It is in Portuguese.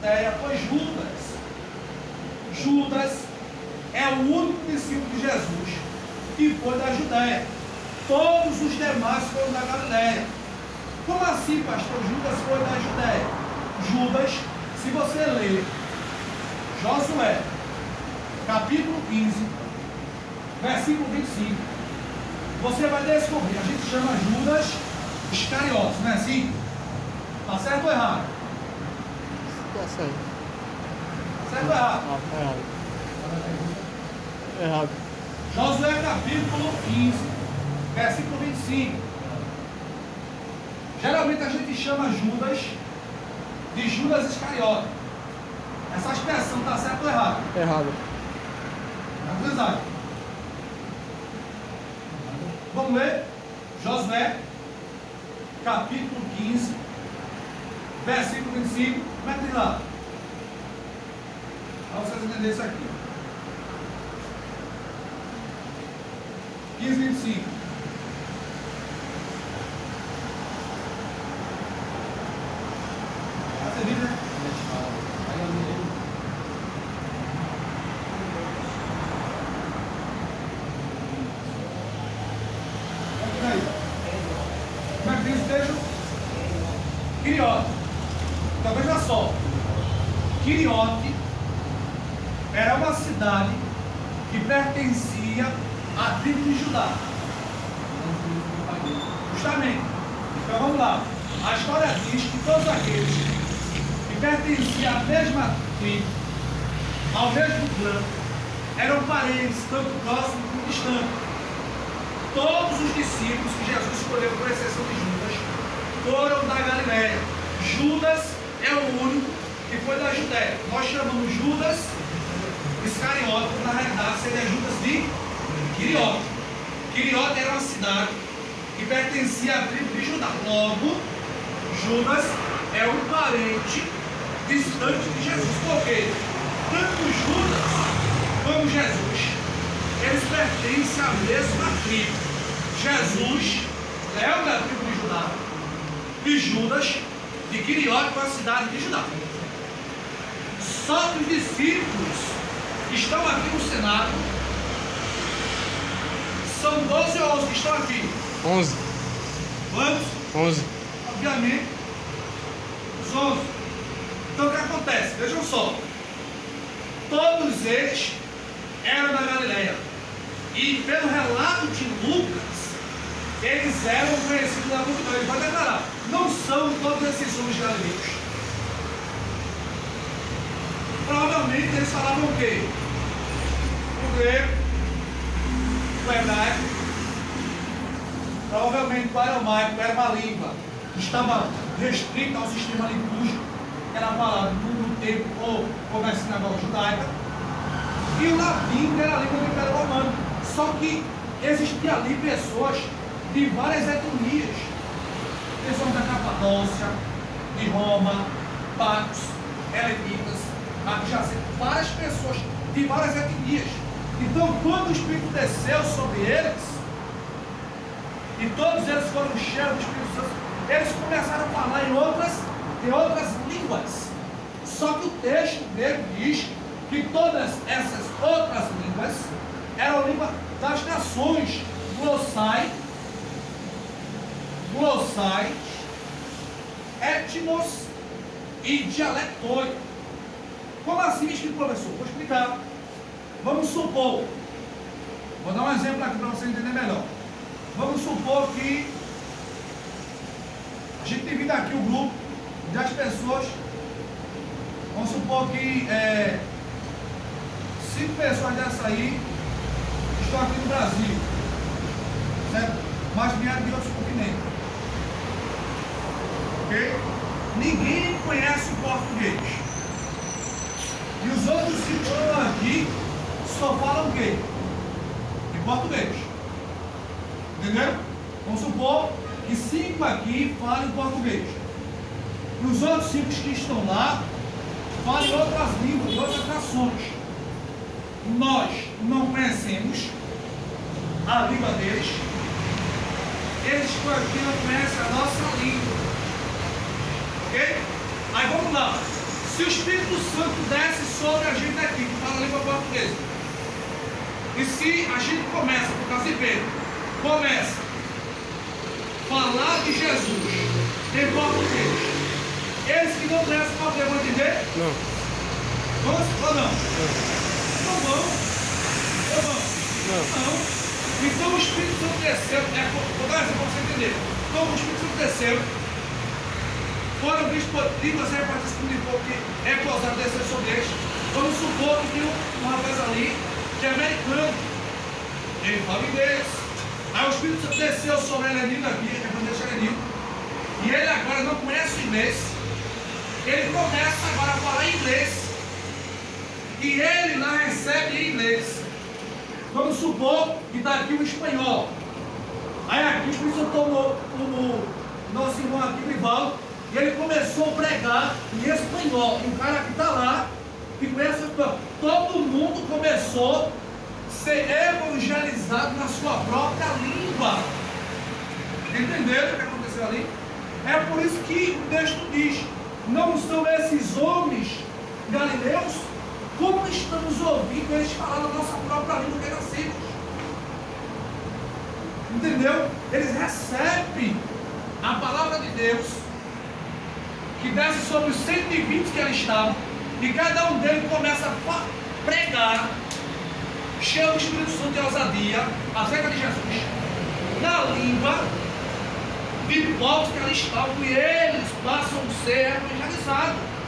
Judéia foi Judas é o único discípulo de Jesus que foi da Judéia. Todos os demais foram da Galileia. Como assim, pastor? Judas foi da Judéia. Judas, se você ler Josué, capítulo 15, versículo 25, você vai descobrir, a gente chama Judas Iscariotes, não é assim? Está certo ou errado? Tá certo. Certo ou errado? Errado. Josué capítulo 15, versículo 25. Geralmente a gente chama Judas de Judas Iscariote. Essa expressão está certa ou errada? Errado. Está exato. Vamos ler? Josué capítulo 15, versículo 25. Como é que diz lá? Para vocês entenderem isso aqui. 15, 25. Você viu, né? Como é que diz o texto? Quiriote. Então veja só. Quiriote era uma cidade que pertencia à tribo de Judá. Justamente. Então vamos lá. A história diz que todos aqueles que pertenciam à mesma tribo, ao mesmo clã, eram parentes, tanto próximos como distantes. Todos os discípulos que Jesus escolheu, por exceção de Judas, foram da Galileia. Judas é o único que foi da Judéia. Nós chamamos Judas Iscariote, na realidade seria Judas de Quiriote. Quiriote era uma cidade que pertencia à tribo de Judá. Logo, Judas é um parente distante de Jesus. Por quê? Tanto Judas como Jesus, eles pertencem à mesma tribo. Jesus é o da tribo de Judá e Judas de Quiriote, com a cidade de Judá. Só que os discípulos que estão aqui no Senado são 12 ou 11 que estão aqui? 11. Quantos? 11. Obviamente, os 11. Então o que acontece? Vejam só. Todos eles eram da Galileia. E pelo relato de Lucas, eles eram conhecidos da multidão. Ele vai declarar: não são todos esses homens galileus. Provavelmente eles falavam o quê? O grego, o hebraico, provavelmente o aramaico era uma língua que estava restrita ao sistema litúrgico, que era falado no tempo ou como é a sinagoga judaica, e o latim, que era a língua do Império Romano. Só que existiam ali pessoas de várias etnias, pessoas da Capadócia, de Roma, Pacos, Helenitas, adjacentes, várias pessoas de várias etnias. Então, quando o Espírito desceu sobre eles, e todos eles foram cheios do Espírito Santo, eles começaram a falar em outras línguas. Só que o texto grego diz que todas essas outras línguas eram línguas das nações, glossai, etnos e dialectoi. Como assim, me explica, professor? Vou explicar. Vamos supor, vou dar um exemplo aqui para você entender melhor. Vamos supor que a gente divide aqui o grupo das pessoas. Vamos supor que 5 pessoas dessa aí estão aqui no Brasil, certo? Mas vieram de outros continentes. Ok? Ninguém conhece o português. E os outros 5 que estão aqui só falam o quê? Em português. Entendeu? Vamos supor que 5 aqui falam português. E os outros 5 que estão lá falam outras línguas, outras nações. Nós não conhecemos a língua deles. Eles aqui não conhecem a nossa língua. Ok? Aí vamos lá. Se o Espírito Santo desce sobre a gente aqui, que fala a língua portuguesa, e se a gente começa, por causa de Pedro, começa a falar de Jesus em português, eles que não descem para poder vão entender? Não. Vamos ou não? Não vão. Ou vão? Não. Então o Espírito Santo desceu, vou dar essa para você entender. Então o Espírito Santo desceu, foram vistos línguas repartidas como de fogo que é causado descer sobre eles. Vamos supor que um rapaz ali, que é americano, ele fala inglês. Aí o Espírito Santo desceu sobre ele aqui, é para deixar ele, e ele agora não conhece o inglês. Ele começa agora a falar inglês. E ele lá recebe em inglês. Vamos supor que está aqui o espanhol. Aí aqui o Espírito Santo tomou o nosso irmão aqui, o Ivaldo, e ele começou a pregar em espanhol. E o cara que está lá, que conhece o espanhol, todo mundo começou a ser evangelizado na sua própria língua. Entenderam o que aconteceu ali? É por isso que o texto diz: não são esses homens galileus? Como estamos ouvindo eles falar na nossa própria língua que nascemos? Entendeu? Eles recebem a palavra de Deus, que desce sobre os 120 que ali estavam, e cada um deles começa a pregar, cheio do Espírito Santo e ousadia, acerca de Jesus, na língua de povos que ali estavam, e eles passam a ser evangelizados.